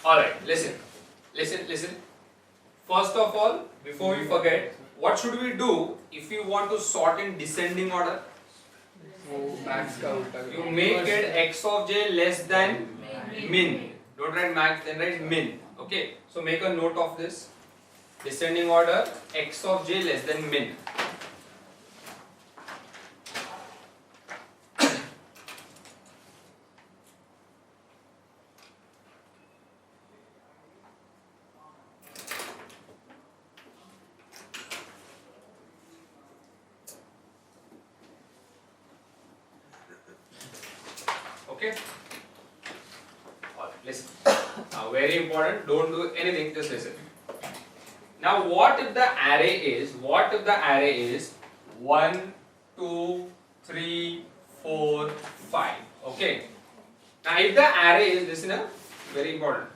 Alright, listen. First of all, before we forget, what should we do if you want to sort in descending order? Max count. You make it x of j less than min. Don't write max, then write min. Okay, so make a note of this. Descending order, x of j less than min. Okay? Alright, listen. Now, very important, don't do anything, just listen. Now, what if the array is 1, 2, 3, 4, 5? Okay. Now, if the array is, listen up, very important.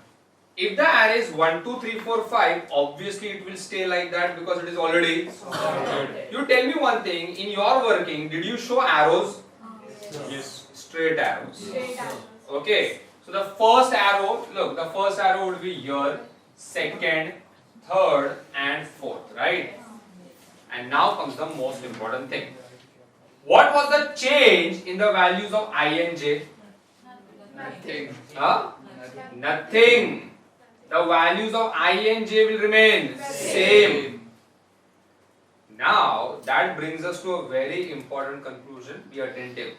If the array is 1, 2, 3, 4, 5, obviously it will stay like that because it is already sorted. You tell me one thing, in your working, did you show arrows? Yes. Straight arrows. Okay. So the first arrow, look, the first arrow would be here, second, third and fourth, right? And now comes the most important thing. What was the change in the values of I and j? Nothing. Huh? Nothing. The values of I and j will remain same. Now that brings us to a very important conclusion. Be attentive.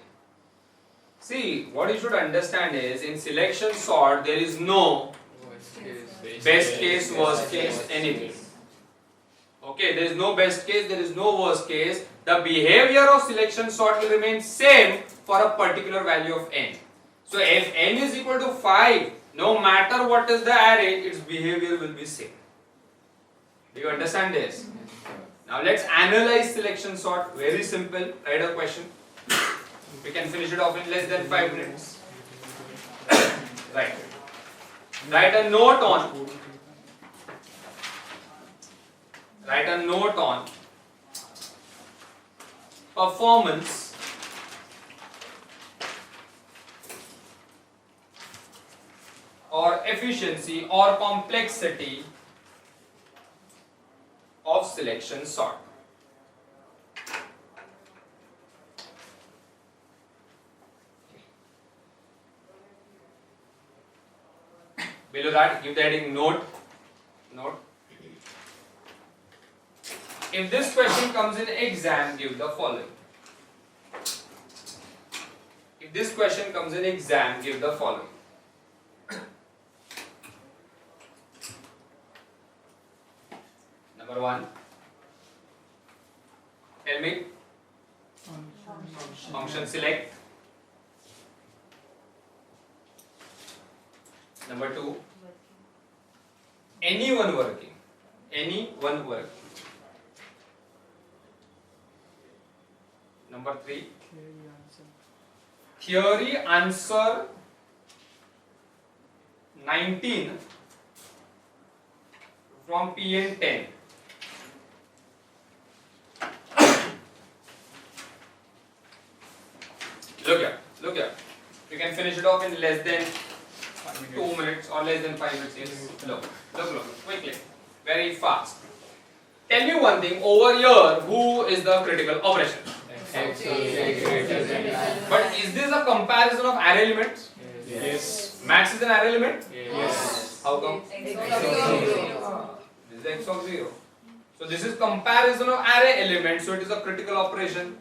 See, what you should understand is in selection sort there is no best case, worst case, anything. Okay, there is no best case, there is no worst case. The behavior of selection sort will remain same for a particular value of n. So if n is equal to 5, no matter what is the array, its behavior will be same. Do you understand this? Now let's analyze selection sort. Very simple. Write a question. We can finish it off in less than 5 minutes. Right. Write a note on performance or efficiency or complexity of selection sort. Below that, give the heading note. If this question comes in exam, give the following. If this question comes in exam, give the following. Number 1. Tell me. Function select. Number 2. Anyone working. Number 3. Theory answer 19 from PN 10. Look here. You can finish it off in less than 2 minutes or less than 5 minutes. Yes. Look, quickly, very fast. Tell me one thing, over here, who is the critical operation? But is this a comparison of array elements? Yes. Max is an array element? Yes. How come? This is x of 0. So this is comparison of array elements, so it is a critical operation.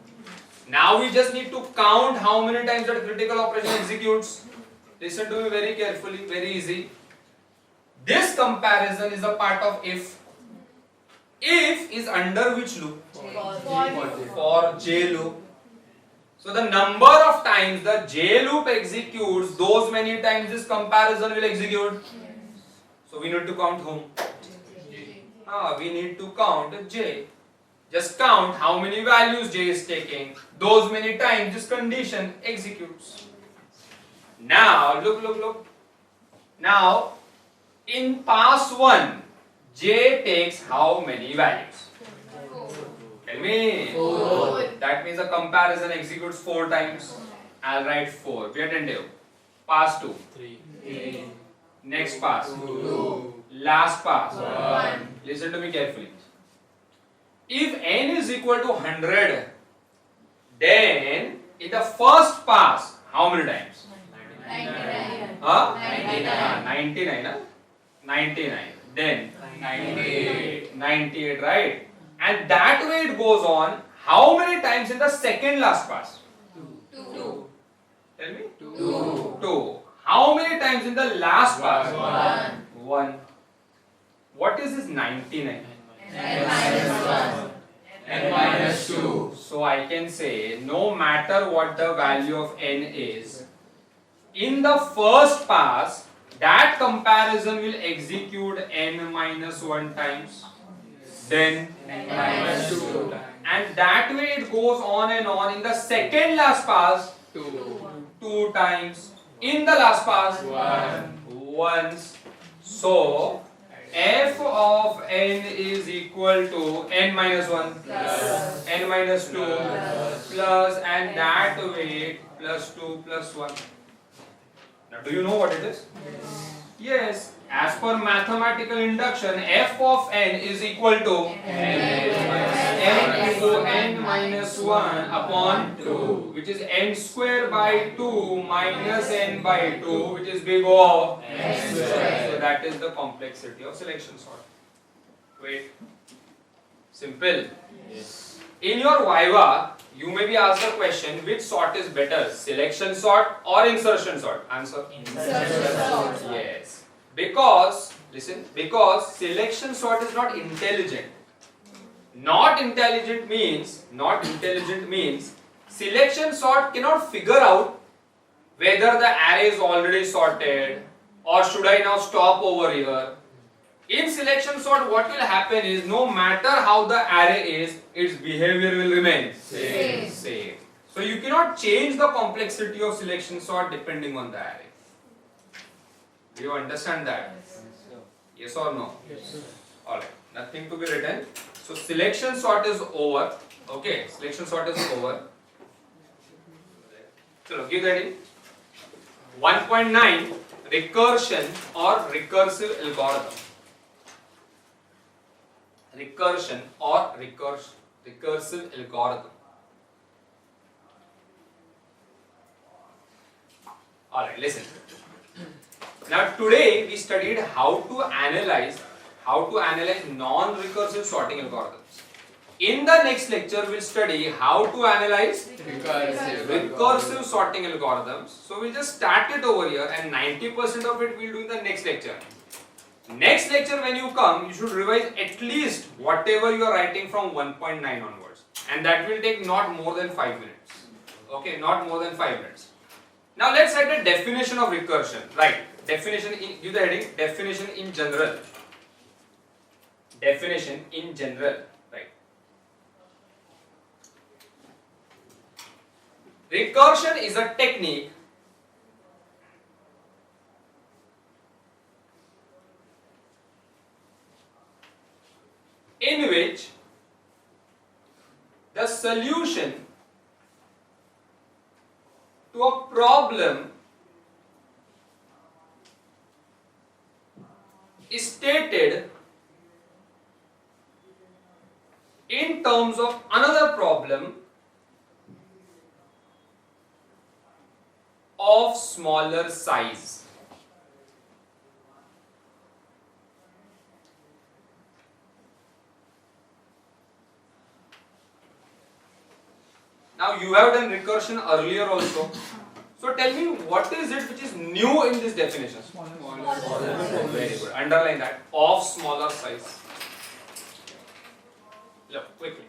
Now we just need to count how many times that critical operation executes. Listen to me very carefully, very easy. This comparison is a part of if. If is under which loop? For J loop. So the number of times the J loop executes, those many times this comparison will execute. So we need to count whom? We need to count J. Just count how many values J is taking. Those many times this condition executes. Now look. Now in pass 1, J takes how many values? Tell me. 4. That means the comparison executes 4 times. I'll write 4. Be attentive. Pass 2. 3. Next pass. 2. Last pass. 1. Listen to me carefully. If n is equal to 100, then in the first pass, how many times? 99. Huh? 99. 99, huh? 99. Then 98. 98, right? And that way it goes on. How many times in the second last pass? 2. Tell me. 2. 2. How many times in the last pass? 1. 1. What is this 99? N minus 1. N minus 2. So I can say no matter what the value of n is, in the first pass, that comparison will execute n minus 1 times, then N minus 2. and that way it goes on and on. In the second last pass, 2. 2 times. In the last pass, 1. once. So f of n is equal to n minus 1 Plus. n minus 2 Plus. plus, and that way plus 2 plus 1. Now do you know what it is? Yes. As per mathematical induction, f of n is equal to N n into n minus 1 upon 2, which is n square by 2 minus n by 2, which is big O. N square. So that is the complexity of selection sort. Wait. Simple. Yes. In your Viva, you may be asked the question, which sort is better, selection sort or insertion sort? Answer. Yes. Because, listen, because selection sort is not intelligent. Not intelligent means selection sort cannot figure out whether the array is already sorted or should I now stop over here. In selection sort, what will happen is no matter how the array is, its behavior will remain same. So you cannot change the complexity of selection sort depending on the array. Do you understand that? Yes or no? Yes, sir. Alright, nothing to be written. So selection sort is over. Okay, selection sort is over. So give that in. 1.9 recursion or recursive algorithm. Recursion or recursive algorithm. Alright, listen. Now today we studied how to analyze non-recursive sorting algorithms. In the next lecture we'll study how to analyze recursive sorting algorithms. So we'll just start it over here and 90% of it we'll do in the next lecture. Next lecture when you come, you should revise at least whatever you are writing from 1.9 onwards. And that will take not more than 5 minutes. Okay, not more than 5 minutes. Now let's write a definition of recursion. Right. Definition in, give the heading, definition in general. Definition in general. Right. Recursion is a technique in which the solution to a problem is stated in terms of another problem of smaller size. Now you have done recursion earlier also. So tell me what is it which is new in this definition? Very good. Underline that. Of smaller size. Look, quickly.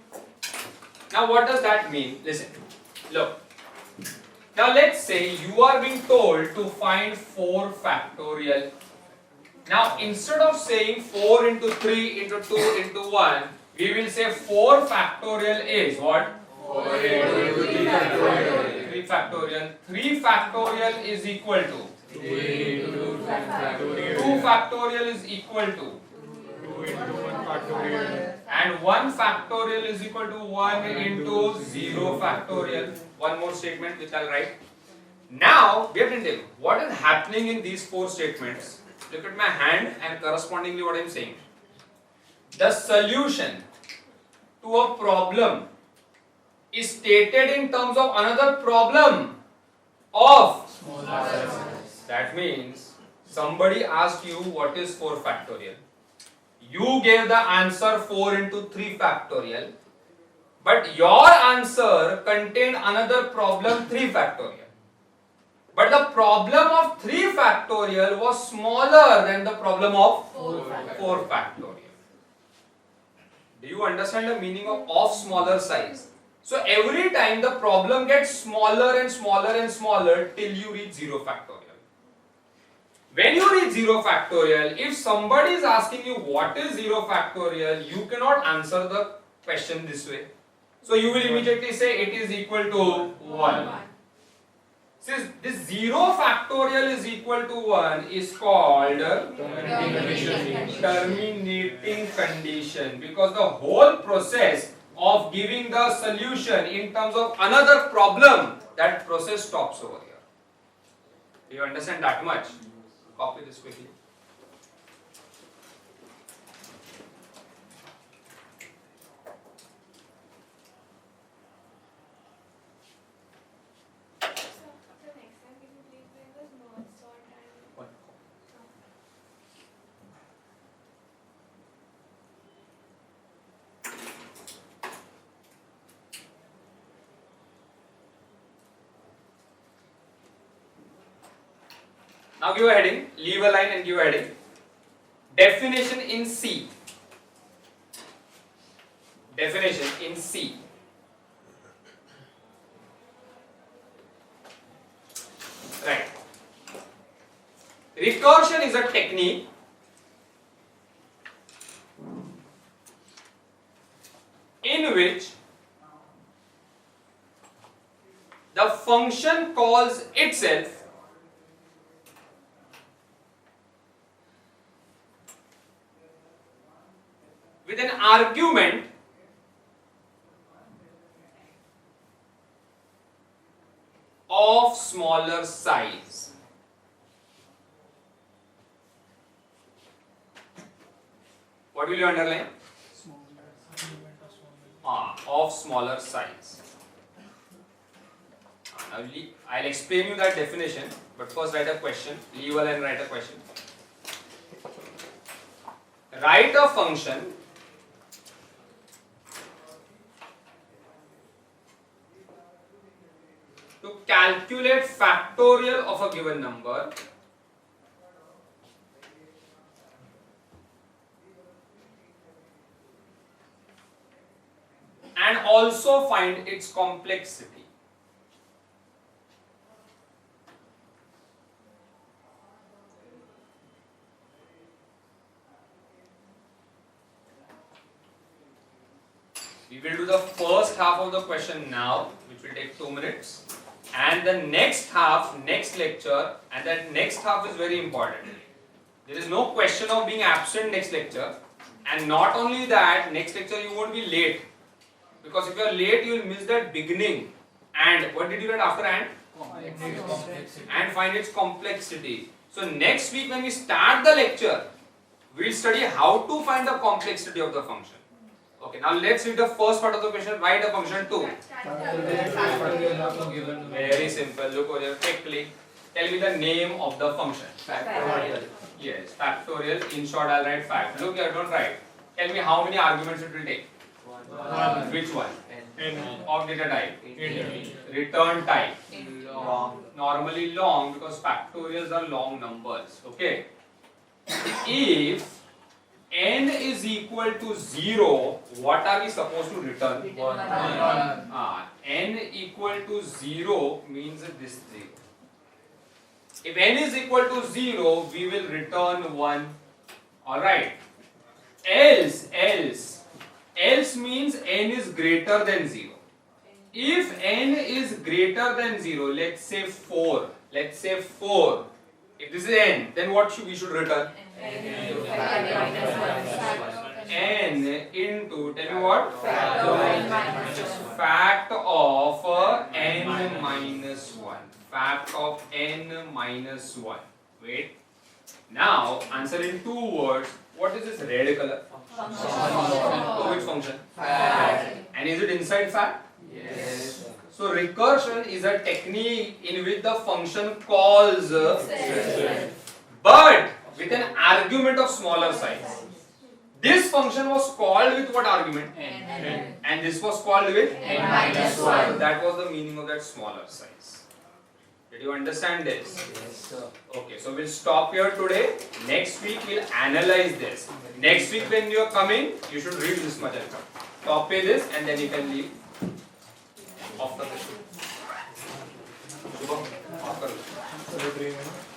Now what does that mean? Listen. Look. Now let's say you are being told to find 4 factorial. Now instead of saying 4 into 3 into 2 into 1, we will say 4 factorial is what? 4 into 3 factorial. 3 factorial. 3 factorial is equal to 3 into 2 factorial. 2 factorial is equal to 2 into 1 factorial. and 1 factorial is equal to 1 into 0 factorial. One more statement which I'll write. Now, we have to tell what is happening in these 4 statements. look at my hand and correspondingly what I am saying. The solution to a problem is stated in terms of another problem of Smaller size. that means somebody asked you what is 4 factorial. You gave the answer 4 into 3 factorial, but your answer contained another problem 3 factorial. But the problem of 3 factorial was smaller than the problem of 4 factorial. Do you understand the meaning of smaller size? So every time the problem gets smaller and smaller and smaller till you reach 0 factorial. When you reach 0 factorial, if somebody is asking you what is 0 factorial, you cannot answer the question this way. So you will immediately say it is equal to 1. Since this 0 factorial is equal to 1 is called terminating condition, because the whole process of giving the solution in terms of another problem, that process stops over here. Do you understand that much? Copy this quickly. Now give a heading, leave a line and give a heading. Definition in C. Definition in C. Right. Recursion is a technique in which the function calls itself with an argument of smaller size. What will you underline? Of smaller size. Now I'll explain you that definition, but first write a question. Leave a line, write a question. Write a function to calculate factorial of a given number and also find its complexity. We will do the first half of the question now, which will take 2 minutes, and the next half, next lecture, and that next half is very important. There is no question of being absent next lecture, and not only that, next lecture you won't be late, because if you are late you will miss that beginning. And what did you write after and? And find its complexity. So next week when we start the lecture, we will study how to find the complexity of the function. Okay, now let's read the first part of the question. Write a function 2. Very simple. Look over here quickly. Tell me the name of the function. Factorial. Yes, factorial. In short, I'll write fact. Look here, don't write. Tell me how many arguments it will take. One. Which one? N. Of data type. Int. Return type. Long. Normally long, because factorials are long numbers. Okay. If n is equal to 0, what are we supposed to return? One. N equal to 0 means this 0. If n is equal to 0, we will return 1. Alright. Else means n is greater than 0. If n is greater than 0, let's say 4. If this is n, then what we should return? N into, tell me what? Fact of n minus 1. Fact of n minus 1. Wait. Now answer in 2 words. What is this red color? So which function? And is it inside fat? Yes. So recursion is a technique in which the function calls but with an argument of smaller size. This function was called with what argument? N. And this was called with N minus 1. So that was the meaning of that smaller size. Did you understand this? Yes, sir. Okay, so we'll stop here today. Next week we'll analyze this. Next week when you are coming, you should read this much and come. Copy this and then you can leave. Off the session. Shubham, off kar lo.